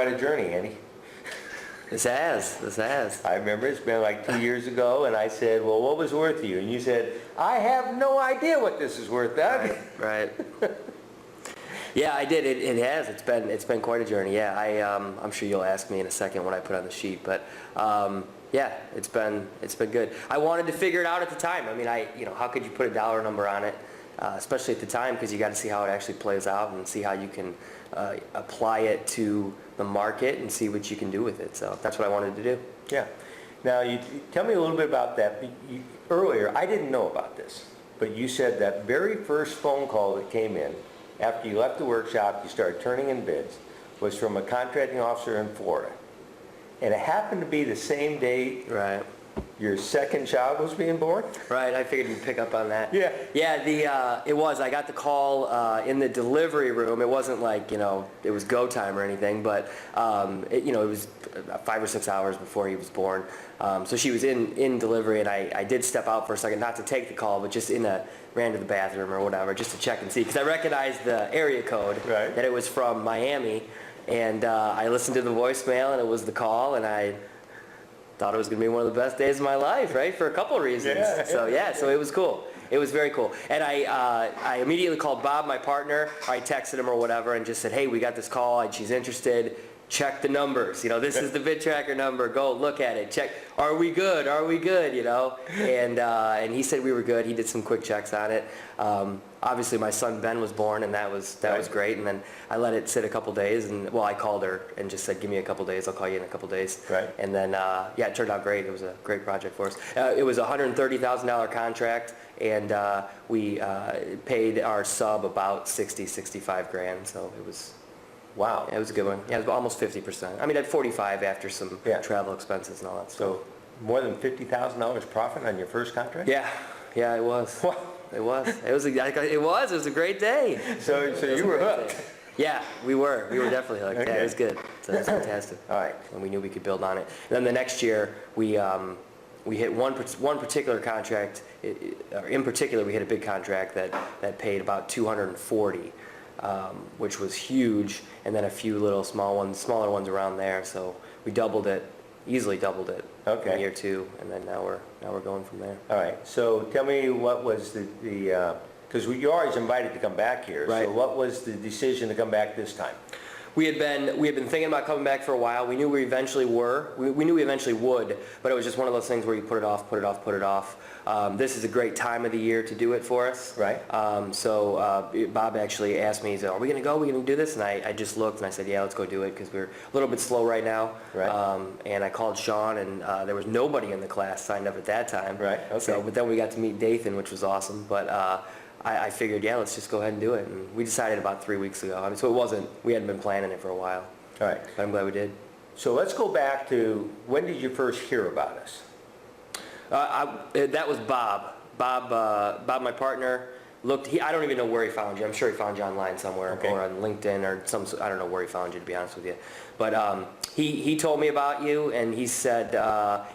quite a journey, Andy. This has. I remember it's been like 2 years ago, and I said, well, what was it worth to you? And you said, I have no idea what this is worth, Doug. Right. Yeah, I did. It has. It's been quite a journey. Yeah, I'm sure you'll ask me in a second when I put on the sheet, but yeah, it's been good. I wanted to figure it out at the time. I mean, how could you put a dollar number on it, especially at the time, because you got to see how it actually plays out and see how you can apply it to the market and see what you can do with it. So that's what I wanted to do. Yeah. Now, you tell me a little bit about that. Earlier, I didn't know about this, but you said that very first phone call that came in after you left the workshop, you started turning in bids, was from a contracting officer in Florida. And it happened to be the same day Right. your second child was being born? Right, I figured you'd pick up on that. Yeah. Yeah, it was. I got the call in the delivery room. It wasn't like, it was go time or anything, but, it was 5 or 6 hours before he was born. So she was in delivery, and I did step out for a second, not to take the call, but just ran to the bathroom or whatever, just to check and see, because I recognized the area code, right, that it was from Miami, and I listened to the voicemail, and it was the call, and I thought it was going to be one of the best days of my life, right, for a couple of reasons. Yeah. So it was cool. It was very cool. And I immediately called Bob, my partner. I texted him or whatever and just said, hey, we got this call, and she's interested. Check the numbers. This is the bid tracker number. Go look at it. Check. Are we good? And he said we were good. He did some quick checks on it. Obviously, my son Ben was born, and that was great. And then I let it sit a couple days, and I called her and just said, give me a couple days. I'll call you in a couple days. Right. And then it turned out great. It was a great project for us. It was a $130,000 contract, and we paid our sub about 65 grand. So it was. Wow. Yeah, it was a good one. Yeah, it was almost 50%. I mean, at 45 after some travel expenses and all that stuff. So more than $50,000 profit on your first contract? Yeah, it was. Wow. It was. It was a great day. So you were hooked. Yeah, we were. We were definitely hooked. Okay. Yeah, it was good. So it was fantastic. All right. And we knew we could build on it. And then the next year, we hit one particular contract. In particular, we hit a big contract that paid about $240,000. Which was huge, and then a few little smaller ones around there. So we easily doubled it in year 2, and then now we're going from there. All right. So tell me, what was the because you're always invited to come back here. Right. So what was the decision to come back this time? We had been thinking about coming back for a while. We knew we eventually would, but it was just one of those things where you put it off. This is a great time of the year to do it for us. Right. So Bob actually asked me, he said, are we going to go? Are we going to do this? And I just looked and I said, yeah, let's go do it, because we're a little bit slow right now. Right. And I called Sean, and there was nobody in the class signed up at that time. Right. Okay. So, but then we got to meet Dathan, which was awesome. But I figured, yeah, let's just go ahead and do it. And we decided about 3 weeks ago. I mean, so we hadn't been planning it for a while. All right. But I'm glad we did. So let's go back to, when did you first hear about us? That was Bob. Bob, my partner, I don't even know where he found you. I'm sure he found you online somewhere, or on LinkedIn or I don't know where he found you, to be honest with you. But he told me about you, and he said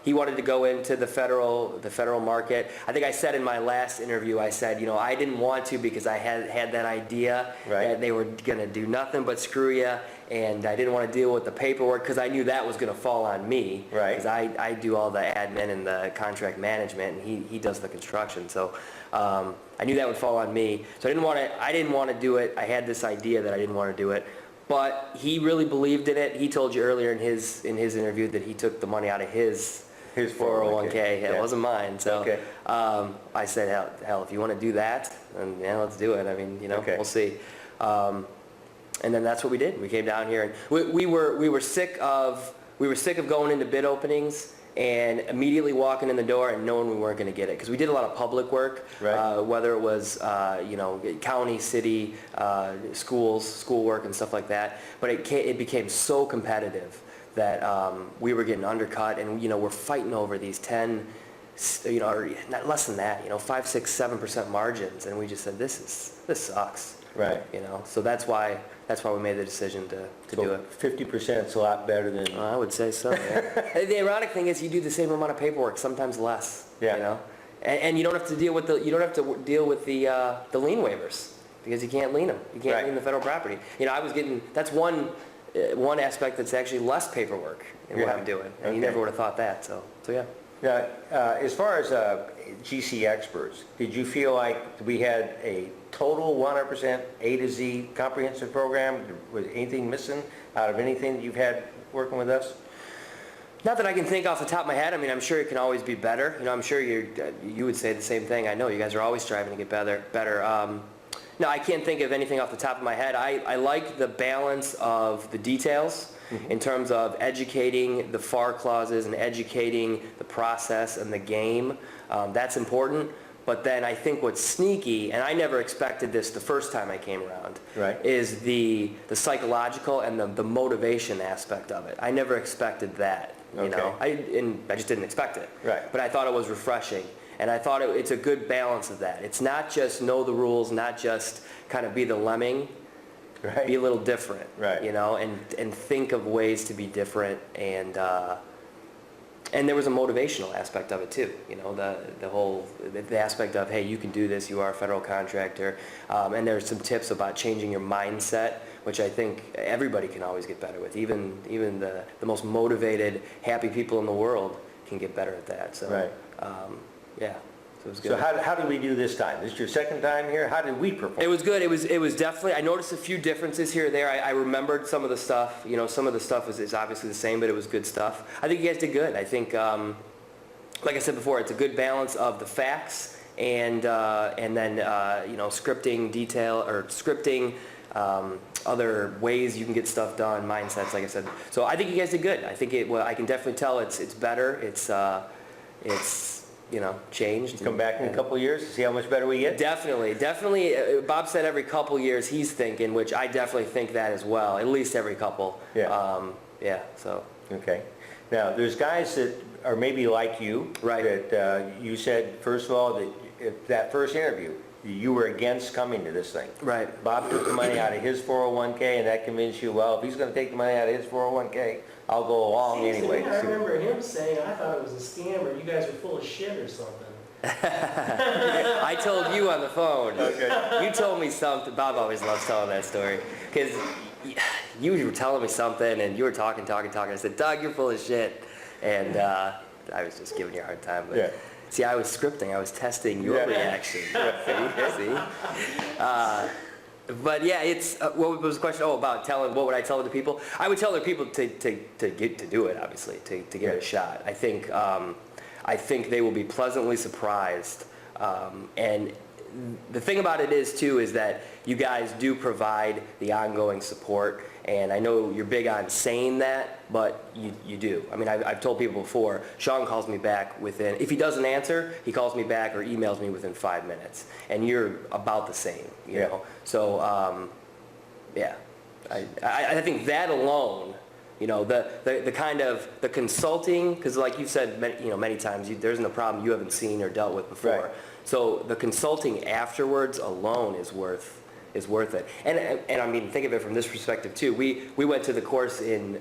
he wanted to go into the federal market. I think I said in my last interview, I said, I didn't want to, because I had that idea that they were going to do nothing but screw you, and I didn't want to deal with the paperwork, because I knew that was going to fall on me. Right. Because I do all the admin and the contract management, and he does the construction. So I knew that would fall on me. So I didn't want to do it. I had this idea that I didn't want to do it. But he really believed in it. He told you earlier in his interview that he took the money out of his 401k. It wasn't mine. So I said, hell, if you want to do that, then let's do it. I mean, we'll see. And then that's what we did. We came down here, and we were sick of going into bid openings and immediatly walking in the door and knowing we weren't going to get it, because we did a lot of public work, whether it was county, city, schools, schoolwork and stuff like that. But it became so competitive that we were getting undercut, and we're fighting over these 10, or not less than that, 5, 6, 7% margins, and we just said, this sucks. Right. So that's why we made the decision to do it. 50% is a lot better than... I would say so. Yeah. The ironic thing is, you do the same amount of paperwork, sometimes less. Yeah. And you don't have to deal with the lien waivers, because you can't lien them. You can't lien the federal property. I was getting, that's one one aspect that's actually less paperwork in what Yeah. I'm doing. And you Okay. never would have thought that, so yeah. Now, as far as GC experts, did you feel like we had a total 100% A to Z comprehensive program? Was anything missing out of anything that you've had working with us? Not that I can think off the top of my head. I mean, I'm sure it can always be better. You know, I'm sure you would say the same thing. I know you guys are always striving to get better. No, I can't think of anything off the top of my head. I like the balance of the details in terms of educating the FAR clauses and educating the process and the game. That's important. But then I think what's sneaky, and I never expected this the first time I came around, Right. is the psychological and the motivation aspect of it. I never expected that. You know, I just didn't expect it. Right. But I thought it was refreshing, and I thought it's a good balance of that. It's not just know the rules, not just kind of be the lemming, Right. be a little different. Right. You know, and think of ways to be different, and there was a motivational aspect of it too. You know, the aspect of, hey, you can do this. You are a federal contractor, and there's some tips about changing your mindset, which I think everybody can always get better with. Even the most motivated, happy people in the world can get better at that. So, Right. yeah, so it was good. So how did we do this time? This is your second time here? How did we perform? It was good. It was definitely, I noticed a few differences here or there. I remembered some of the stuff. You know, some of the stuff is obviously the same, but it was good stuff. I think you guys did good. I think, like I said before, it's a good balance of the facts and then, you know, scripting detail or scripting, other ways you can get stuff done, mindsets, like I said. So I think you guys did good. I think I can definitely tell it's better. It's you know, changed. Come back in a couple of years to see how much better we get? Definitely. Bob said every couple years he's thinking, which I definitely think that as well. At least every couple. Yeah. Yeah. So. Okay. Now, there's guys that are maybe like you. Right. That you said, first of all, that if that first interview, you were against coming to this thing. Right. Bob took the money out of his 401k, and that convinced you, well, if he's going to take the money out of his 401k, I'll go along anyway. I remember him saying, I thought it was a scam or you guys are full of shit or something. I told you on the phone. Okay. You told me something. Bob always loves telling that story because you were telling me something and you were talking. I said, Doug, you're full of shit. And I was just giving you a hard time. But Yeah. see, I was scripting. I was testing your reaction. See? But yeah, it's what was the question? Oh, about what would I tell the people? I would tell the people to get to do it, obviously, to give it a shot. I think they will be pleasantly surprised. And the thing about it is that you guys do provide the ongoing support. And I know you're big on saying that, but you do. I mean, I've told people before, Sean calls me back within, if he doesn't answer, he calls me back or emails me within 5 minutes. And you're about the same, you know? So, yeah, I think that alone, you know, the kind of, the consulting, because like you said, many times, there isn't a problem you haven't seen or dealt with before. Right. So the consulting afterwards alone is worth it. And I mean, think of it from this perspective too. We went to the course in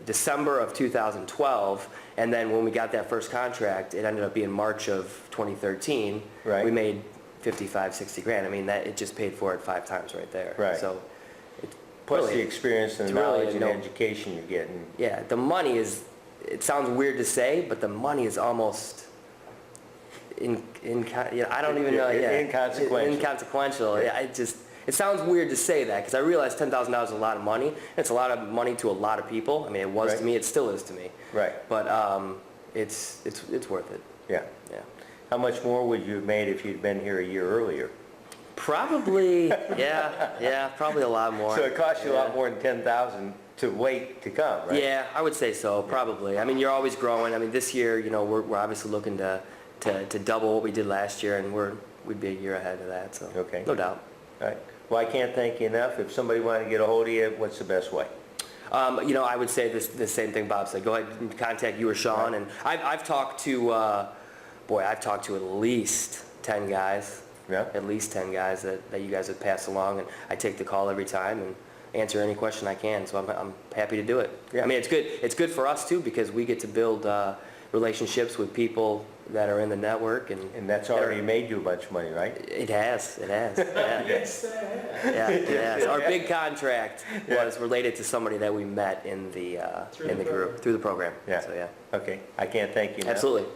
December of 2012, and then when we got that first contract, it ended up being March of 2013. Right. We made 55, 60 grand. I mean, it just paid for it 5 times right there. Right. So it's plus really, the experience and it's the really knowledge and no- education you're getting. yeah, the money is, it sounds weird to say, but the money is almost I don't even know. Yeah, Inconsequential. Inconsequential. Yeah, it sounds weird to say that because I realize $10,000 is a lot of money. It's a lot of money to a lot of people. I mean, it was Right. to me. It still is to me. Right. But it's worth it. Yeah. Yeah. How much more would you have made if you'd been here a year earlier? Probably. Yeah. Probably a lot more. So it cost you a Yeah. lot more than $10,000 to wait to come, right? Yeah, I would say so. Probably. I mean, you're always growing. I mean, this year, we're obviously looking to double what we did last year, and we'd be a year ahead of that. So Okay. no doubt. All right. Well, I can't thank you enough. If somebody wanted to get a hold of you, what's the best way? I would say the same thing Bob said. Go ahead and contact you or Sean. Right. And I've talked to, I've talked to at least 10 guys. Yeah. At least 10 guys that you guys have passed along, and I take the call every time and answer any question I can. So I'm happy to do it. Yeah. I mean, it's good for us too because we get to build relationships with people that are in the network, and And that's already made you a bunch of money, right? it has, yeah. Yes, that has. Yeah, it has. Our big contract was related to somebody that we met in the Through the group, program. through the program. Yeah. So, yeah, Okay, I can't thank you enough. absolutely.